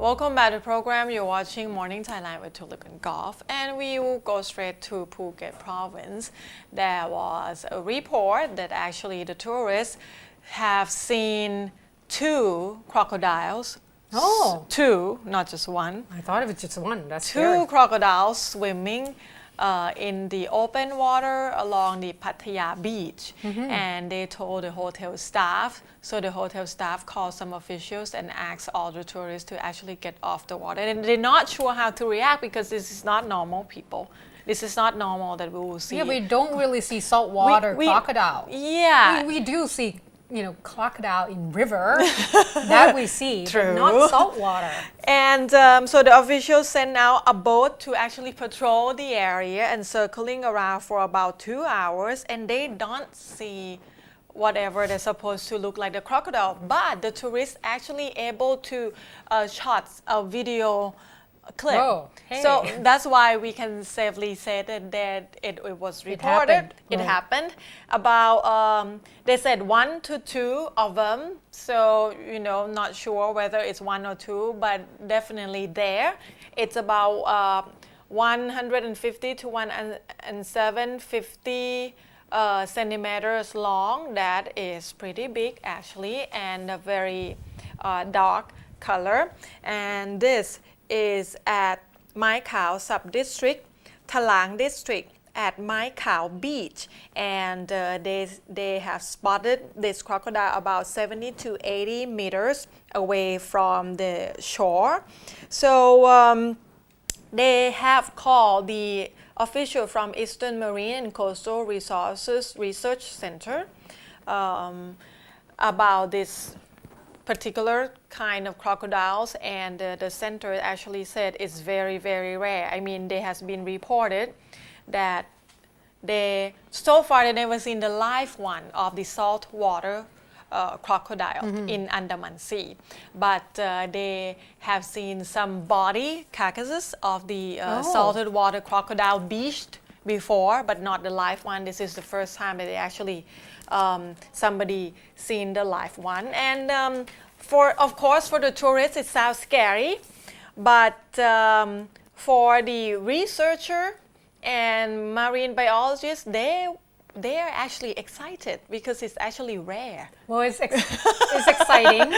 Welcome back to the program. You're watching Morning Thailand with Tulip and Golf, and we will go straight to Phuket province. There was a report that actually the tourists have seen 2 crocodiles. Oh, 2, not just one. I thought it was just one. That's 2 scary. crocodiles swimming in the open water along the Pattaya beach, and they told the hotel staff. So the hotel staff called some officials and asked all the tourists to actually get off the water. And they're not sure how to react because this is not normal, people. This is not normal that we will see. Yeah, we don't really see saltwater crocodile. Yeah. We do see, crocodile in river that we see, True. but not saltwater. And so the officials sent out a boat to actually patrol the area and circling around for about 2 hours, and they don't see whatever they're supposed to look like the crocodile, but the tourists actually able to shot a video clip. Oh, hey. So that's why we can safely say that it was reported. It happened. About they said 1 to 2 of them. So not sure whether it's 1 or 2, but definitely there. It's about 150 to 150 centimeters long. That is pretty big actually, and a very dark color. And this is at Mai Khao sub-district, Talang district at Mai Khao beach, and they have spotted this crocodile about 70 to 80 meters away from the shore. So they have called the official from Eastern Marine and Coastal Resources Research Center about this particular kind of crocodiles, and the center actually said it's very, very rare. I mean, there has been reported that so far they never seen the live one of the saltwater crocodile in Andaman Sea, but they have seen some body carcasses of the salted water crocodile beached before, but not the live one. This is the first time that they actually somebody seen the live one. And of course for the tourists it sounds scary, but for the researcher and marine biologists, they are actually excited because it's actually rare. Well, it's exciting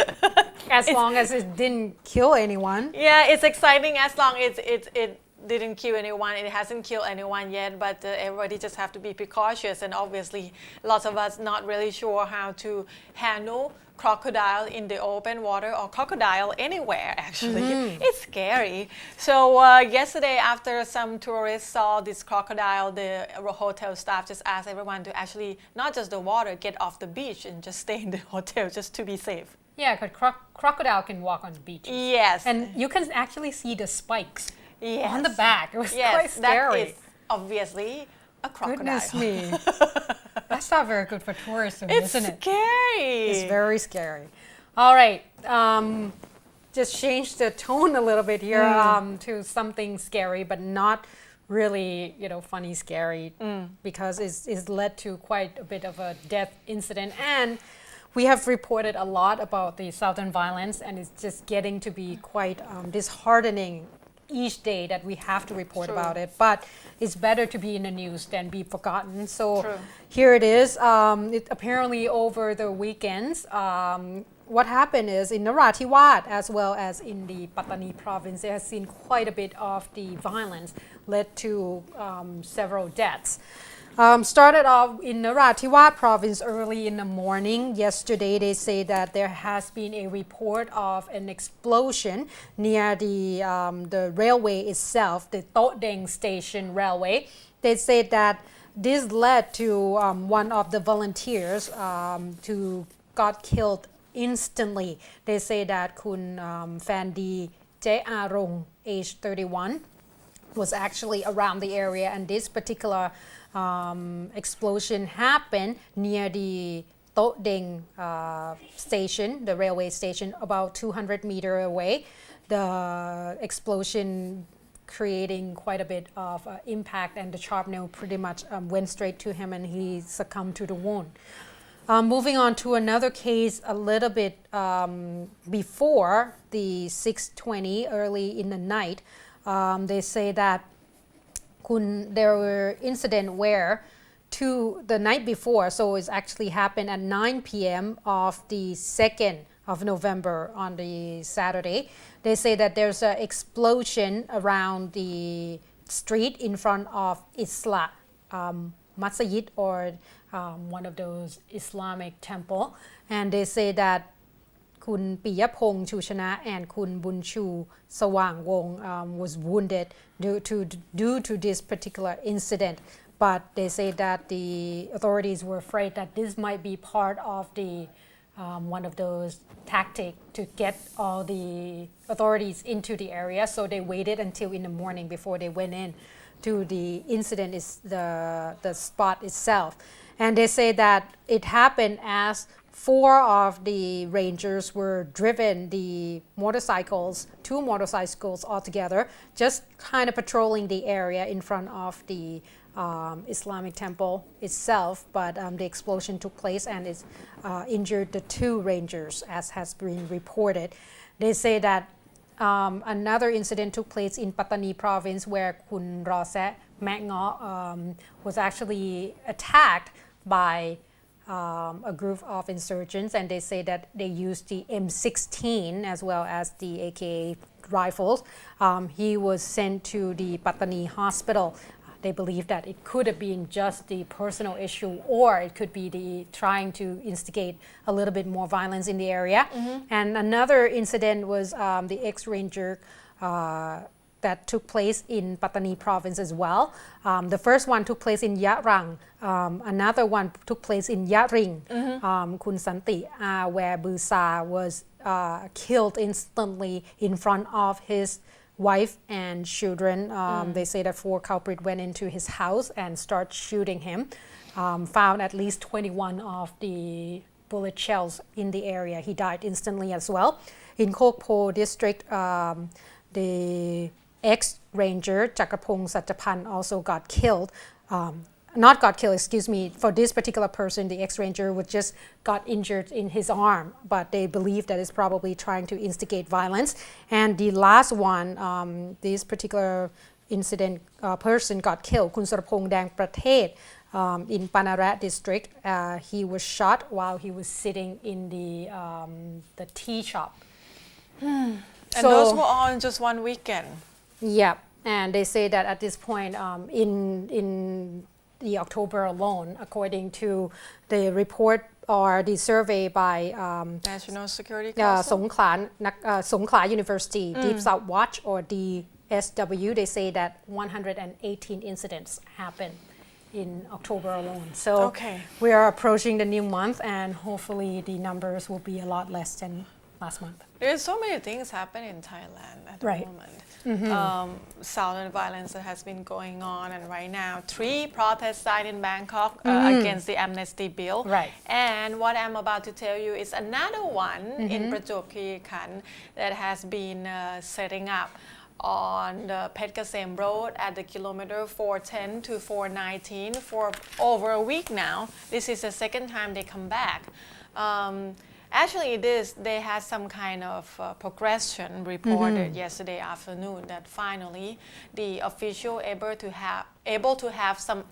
as long as it didn't kill anyone. Yeah, it's exciting as long as it didn't kill anyone. It hasn't killed anyone yet, but everybody just have to be precautious. And obviously, lots of us not really sure how to handle crocodile in the open water or crocodile anywhere actually. It's scary. So yesterday after some tourists saw this crocodile, the hotel staff just asked everyone to actually not just the water, get off the beach and just stay in the hotel just to be safe. Yeah, because crocodile can walk on the beach. Yes. And you can actually see the spikes Yes. on the back. It was quite scary. That is obviously a crocodile. Goodness me. That's not very good for tourism, It's isn't it? scary. It's very scary. All right. Just change the tone a little bit here to something scary, but not really, funny scary, because it's led to quite a bit of a death incident. And we have reported a lot about the southern violence, and it's just getting to be quite disheartening each day that we have to report about it. But it's better to be in the news than be forgotten. So here it is. Apparently over the weekends, what happened is in Narathiwat as well as in the Pattani province, there has seen quite a bit of the violence led to several deaths. Started off in Narathiwat province early in the morning. Yesterday, they say that there has been a report of an explosion near the railway itself, the Todeng Station Railway. They said that this led to one of the volunteers to got killed instantly. They say that Kun Fandi Je Arong, age 31, was actually around the area, and this particular explosion happened near the Todeng station, the railway station, about 200 meters away. The explosion creating quite a bit of impact, and the sharp nail pretty much went straight to him, and he succumbed to the wound. Moving on to another case a little bit before the 6:20 early in the night. They say that there were incident where the night before, so it's actually happened at 9 p.m. of the 2nd of November on the Saturday. They say that there's an explosion around the street in front of Isla Masjid or one of those Islamic temple, and they say that Kun Piyapong Chuchana and Kun Bunchu Sawang Wong was wounded due to this particular incident. But they say that the authorities were afraid that this might be part of the one of those tactics to get all the authorities into the area. So they waited until in the morning before they went in to the incident, is the spot itself. And they say that it happened as 4 of the rangers were driven the motorcycles, 2 motorcycles altogether, just kind of patrolling the area in front of the Islamic temple itself. But the explosion took place and it injured the 2 rangers, as has been reported. They say that another incident took place in Pattani province where Kun Rose Mekngo was actually attacked by a group of insurgents, and they say that they used the M16 as well as the AK rifles. He was sent to the Pattani hospital. They believe that it could have been just the personal issue, or it could be the trying to instigate a little bit more violence in the area. And another incident was the ex-ranger that took place in Pattani province as well. The first one took place in Yarang. Another one took place in Yaring, Kun Santi, where Busa was killed instantly in front of his wife and children. They say that 4 culprits went into his house and started shooting him. Found at least 21 of the bullet shells in the area. He died instantly as well. In Kokpo district, the ex-ranger Chakrapong Satchapan also got killed. Not got killed, excuse me. For this particular person, the ex-ranger was just got injured in his arm, but they believe that it's probably trying to instigate violence. And the last one, this particular incident, person got killed, Kun Sarapong Dang Pratet, in Panarat district. He was shot while he was sitting in the tea shop. And those were all in just one weekend. Yeah, and they say that at this point, in the October alone, according to the report or the survey by National Security Council? Songkhla University Deep South Watch, or DSW, they say that 118 incidents happened in October alone. So we are approaching the new month, and hopefully the numbers will be a lot less than last month. There's so many things happening in Thailand at the moment. Silent violence that has been going on, and right now 3 protests started in Bangkok against the amnesty bill. And what I'm about to tell you is another one in Prachuap Khiri Khan that has been setting up on the Phetkasem road at the kilometer 410 to 419 for over a week now. This is the second time they come back. Actually, they had some kind of progression reported yesterday afternoon that finally the official able to have some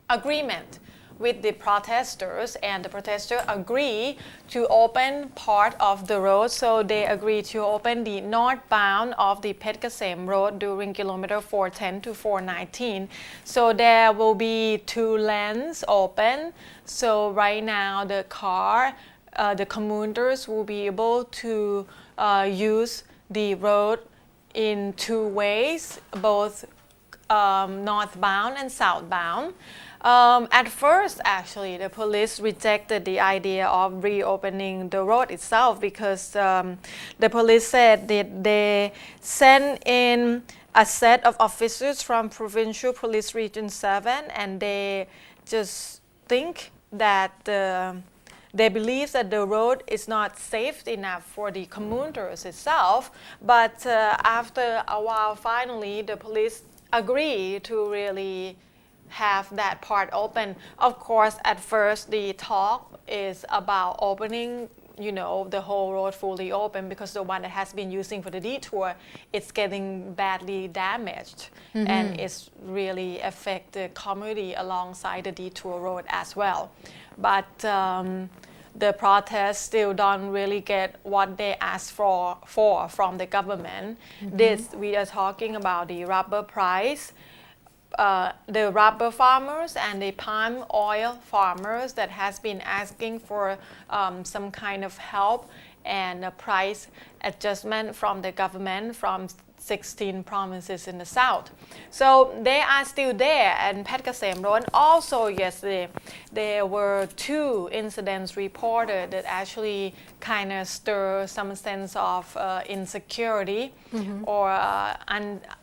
agreement with the protesters, and the protesters agree to open part of the road. So they agree to open the northbound of the Phetkasem road during kilometer 410 to 419. So there will be 2 lanes open. So right now the commuters will be able to use the road in 2 ways, both northbound and southbound. At first, actually, the police rejected the idea of reopening the road itself because the police said that they sent in a set of officers from Provincial Police Region 7, and they just think that they believe that the road is not safe enough for the commuters itself. But after a while, finally, the police agree to really have that part open. Of course, at first the talk is about opening, the whole road fully open, because the one that has been using for the detour, it's getting badly damaged, and it's really affect the community alongside the detour road as well. But the protests still don't really get what they asked for from the government. This, we are talking about the rubber price. The rubber farmers and the palm oil farmers that has been asking for some kind of help and a price adjustment from the government from 16 provinces in the south. So they are still there. And Phetkasem Road, also yesterday, there were 2 incidents reported that actually kind of stir some sense of insecurity or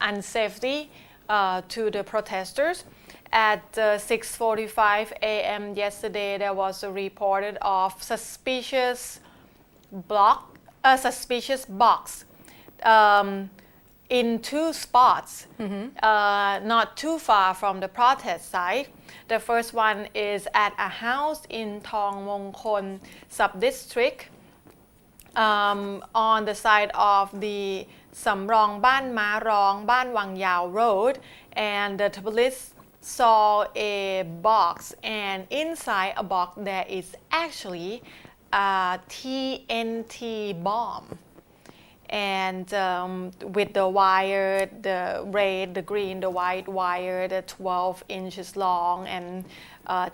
unsafety to the protesters. At 6:45 a.m. yesterday, there was a report of suspicious box in 2 spots, not too far from the protest site. The first one is at a house in Thong Mongkol sub-district on the side of the Samrong Ban Ma Rong Ban Wang Yao Road, and the police saw a box, and inside a box there is actually a TNT bomb. And with the wire, the red, the green, the white wire, the 12 inches long and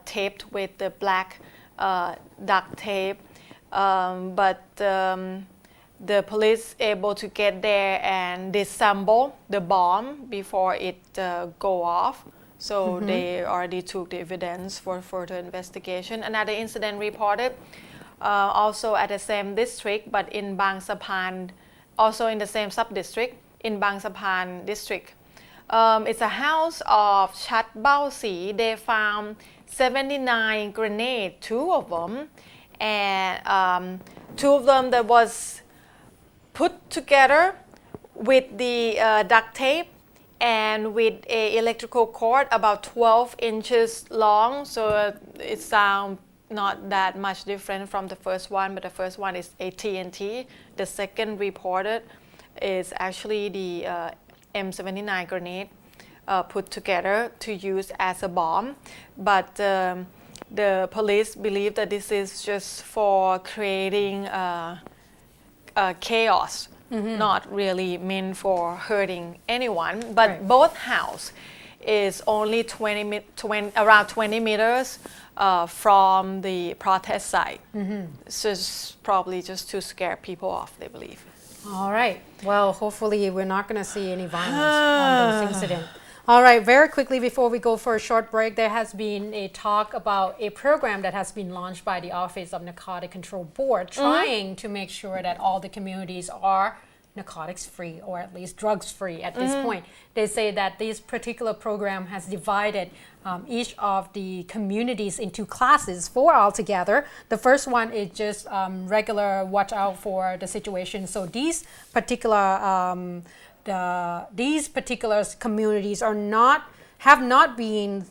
taped with the black duct tape. But the police able to get there and disassemble the bomb before it go off. So they already took the evidence for further investigation. Another incident reported also at the same district, but in Bang Sapan, also in the same sub-district, in Bang Sapan district. It's a house of Chat Bao Si. They found 79 grenades, 2 of them, and 2 of them that was put together with the duct tape and with a electrical cord about 12 inches long. So it sounds not that much different from the first one, but the first one is a TNT. The second reported is actually the M79 grenade put together to use as a bomb. But the police believe that this is just for creating chaos, not really meant for hurting anyone. But both house is only around 20 meters from the protest site. So it's probably just to scare people off, they believe. All right. Well, hopefully we're not going to see any violence on those incidents. All right, very quickly before we go for a short break, there has been a talk about a program that has been launched by the Office of Narcotic Control Board, trying to make sure that all the communities are narcotics free, or at least drugs free at this point. They say that this particular program has divided each of the communities into classes, 4 altogether. The first one is just regular watch out for the situation. So these particular communities have not been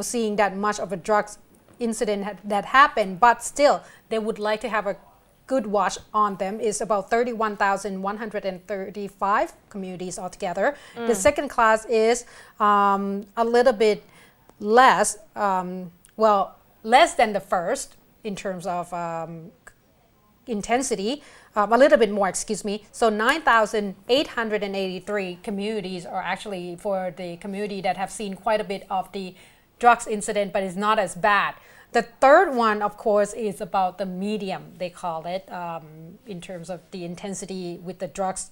seeing that much of a drugs incident that happened, but still they would like to have a good watch on them. Is about 31,135 communities altogether. The second class is a little bit less, less than the first in terms of intensity, a little bit more, excuse me. So 9,883 communities are actually for the community that have seen quite a bit of the drugs incident, but it's not as bad. The third one, of course, is about the medium, they call it, in terms of the intensity with the drugs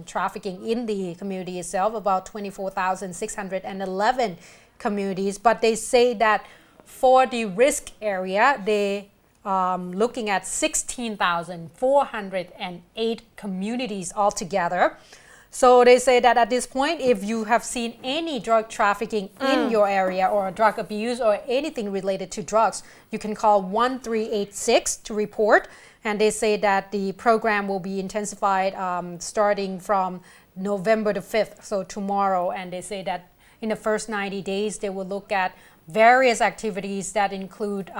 trafficking in the community itself, about 24,611 communities. But they say that for the risk area, they looking at 16,408 communities altogether. So they say that at this point, if you have seen any drug trafficking in your area or drug abuse or anything related to drugs, you can call 1386 to report. And they say that the program will be intensified starting from November the 5th, so tomorrow. And they say that in the first 90 days, they will look at various activities that include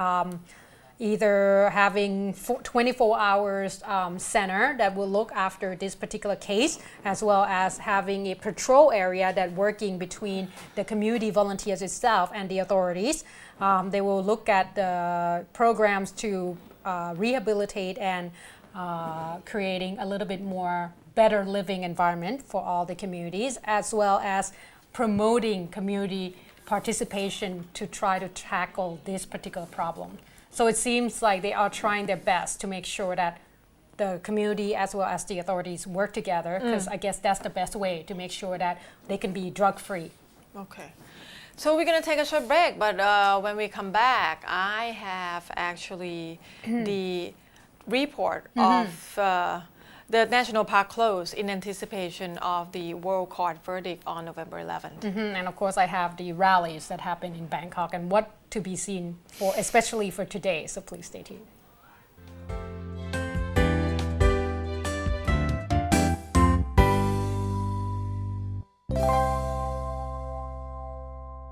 either having 24 hours center that will look after this particular case, as well as having a patrol area that working between the community volunteers itself and the authorities. They will look at the programs to rehabilitate and creating a little bit more better living environment for all the communities, as well as promoting community participation to try to tackle this particular problem. So it seems like they are trying their best to make sure that the community as well as the authorities work together, because I guess that's the best way to make sure that they can be drug-free. Okay. So we're going to take a short break, but when we come back, I have actually the report of the national park closed in anticipation of the World Court verdict on November 11th. And of course, I have the rallies that happen in Bangkok and what to be seen for, especially for today. So please stay tuned.